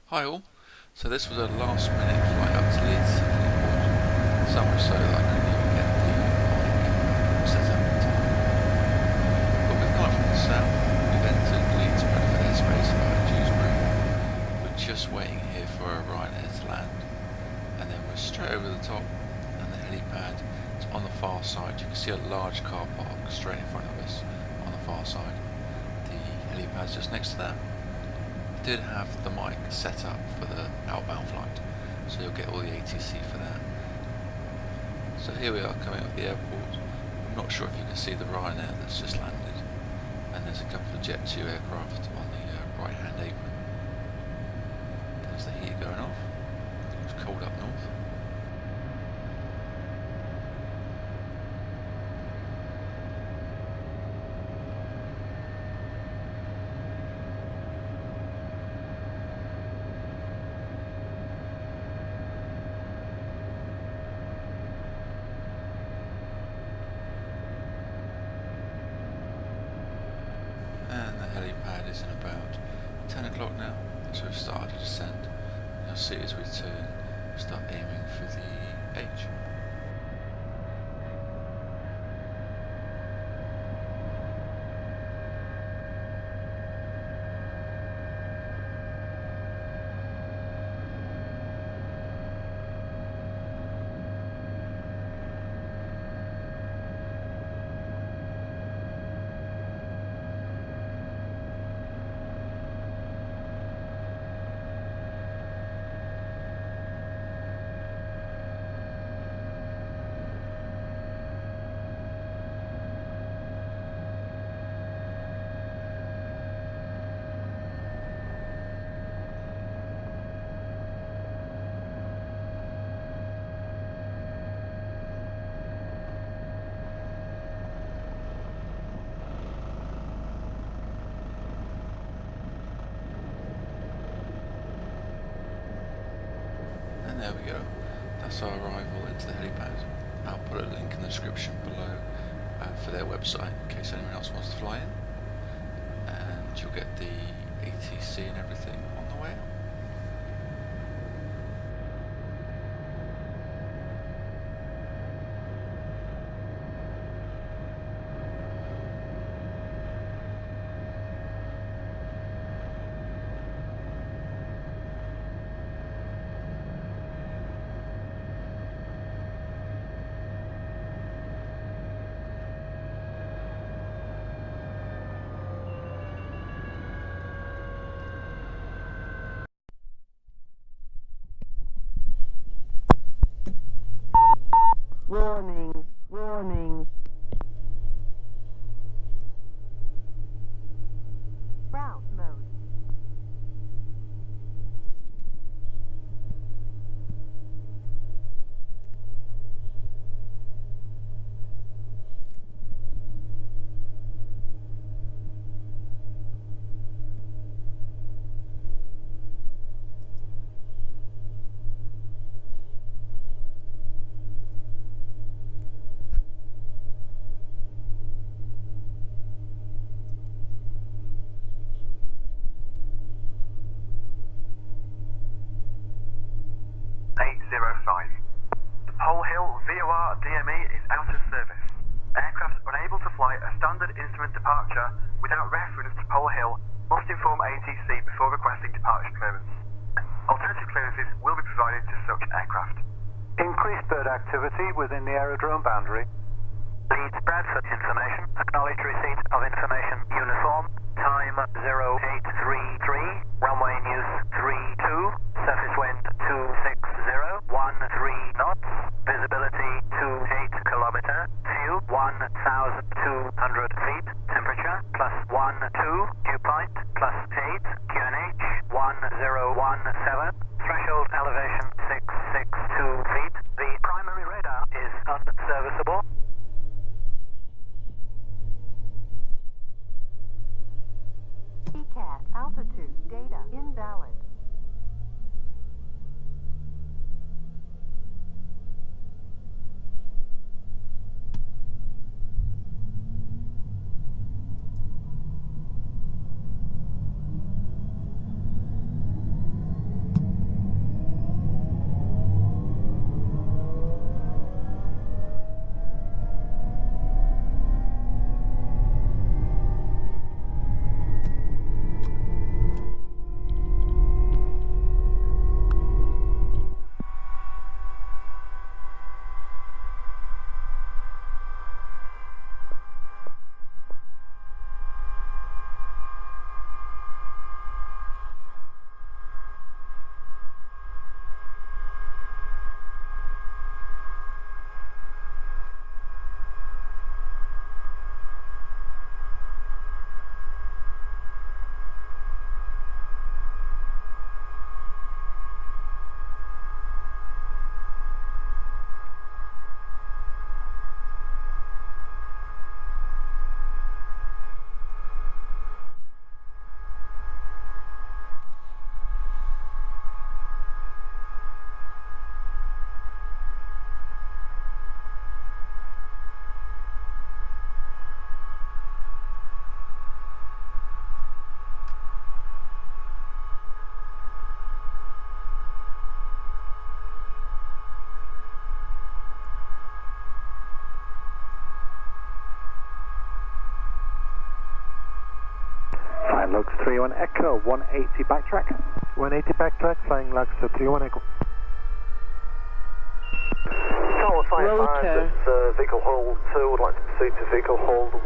Hi all. So this was a last minute flight up to Leeds Heliport, so much so that I couldn't even get the mic set up in time. But we've gone from the south, we've entered Leeds Bradford airspace via Dewsbury. We're just waiting here for a Ryanair to land, and then we're straight over the top, and the helipad is on the far side. You can see a large car park straight in front of us on the far side. The helipad's just next to that. Did have the mic set up for the outbound flight, so you'll get all the ATC for that. So here we are coming up the airport. I'm not sure if you can see the Ryanair that's just landed, and there's a couple of Jet 2 aircraft on the right hand apron. There's the heat going off. It's cold up north. And the helipad is in about 10 o'clock now, so we've started to descend. You'll see as we turn, start aiming for the H. And there we go. That's our arrival into the helipad. I'll put a link in the description below for their website in case anyone else wants to fly in. And you'll get the ATC and everything on the way out. Warning, warning. Browse mode. The Pole Hill VOR DME is out of service. Aircraft unable to fly a standard instrument departure without reference to Pole Hill must inform ATC before requesting departure clearance. Alternative clearances will be provided to such aircraft. Increased bird activity within the aerodrome boundary. Leeds Bradford information. Acknowledge receipt of information uniform. Time 0833. Runway news 32. Surface wind 260. 13 knots. Visibility 28 kilometer. View 1,200 feet. Temperature +12. Dew point +8. QNH 1017. Threshold elevation 662 feet. The primary radar is unserviceable. ECAT altitude data invalid. Flying Lux 31 Echo, 180 backtrack. 180 backtrack, flying Lux 31 Echo. Tower 55, Rotor. it's vehicle hold 2, would like to proceed to vehicle hold 1.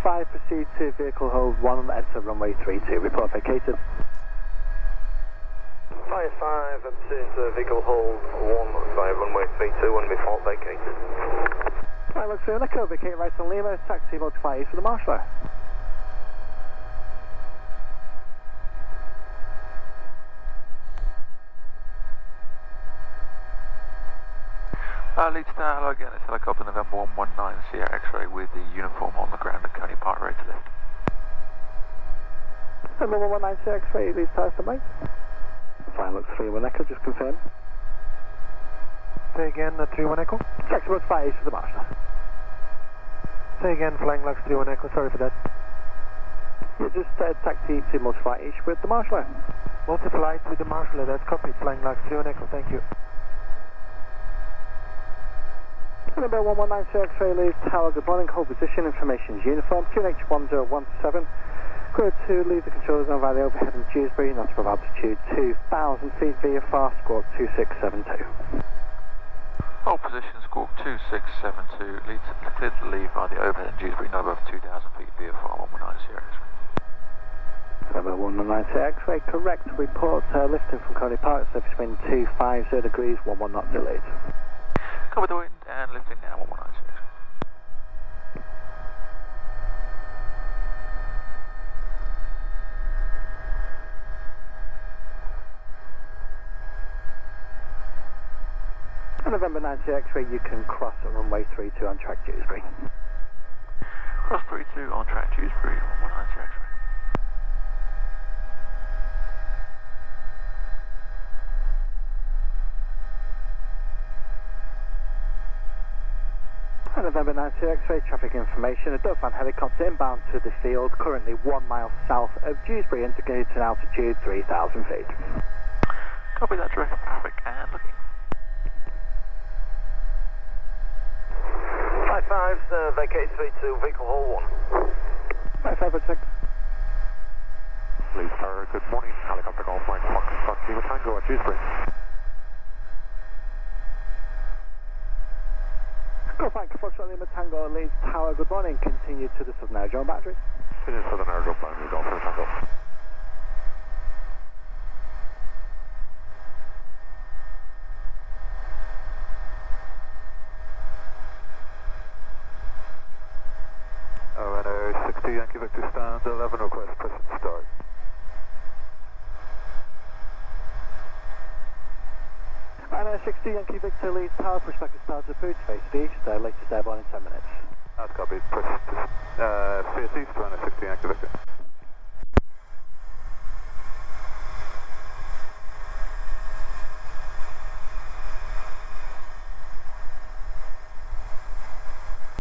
5 proceed to vehicle hold 1, enter runway 32, report vacated. 55, proceed to vehicle hold 1 via runway 32 and before vacated. Flying Lux 31 Echo, vacate right on Lima, taxi multiply east for the marshaller. Leeds Tower, hello again, it's helicopter November 119 Sierra X-ray with the uniform on the ground at Coney Park, ready to lift. Number 119 X-ray, Leeds Tower, standby. Flying Lux 31 Echo, just confirm. Say again, 31 Echo. Taxi multiply east for the marshaller. Say again, flying Lux 31 Echo, sorry for that. You just taxi to multiply east with the marshaller. Multiply with the marshaller, that's copied, flying Lux 31 Echo, thank you. Number 119 X-ray, Leeds Tower, good morning, hold position, information is uniform, QNH 1017. Clear to leave the control zone via the overhead in Dewsbury, not above altitude 2,000 feet via fast squawk 2672. Hold position, squawk 2672, Leeds cleared to leave via the overhead in Dewsbury, not above 2,000 feet via far 119 Sierra X-ray. Number 119 X-ray, correct, report lifting from Coney Park, surface wind 250 degrees, 11 knot delayed. Cover the wind and lifting now 119 Sierra. November 90 X-ray, you can cross at runway 32 on track Dewsbury. Cross 32 on track Dewsbury, 119 Sierra X-ray. November 90 X-ray, traffic information, a Dauphin helicopter inbound to the field, currently 1 mile south of Dewsbury, indicated altitude 3,000 feet. Copy that, direct traffic and looking. 55, vacate 32, vehicle hold 1. 55 Leeds Tower, good morning, helicopter Golf Mike Fox Lima Tango at Dewsbury. Go Frank, Foxtrot Lima Tango, Leeds Tower, good morning, continue to the southern aerodrome boundary. Finish southern aerodrome boundary, Golf Lima Tango. Runner 60 Yankee Victor stand 11, request press and start. Runner 60 Yankee Victor, Leeds Tower, prospective start approved, face east, latest airborne in 10 minutes. That's copied, press face east, runner 60 Yankee Victor.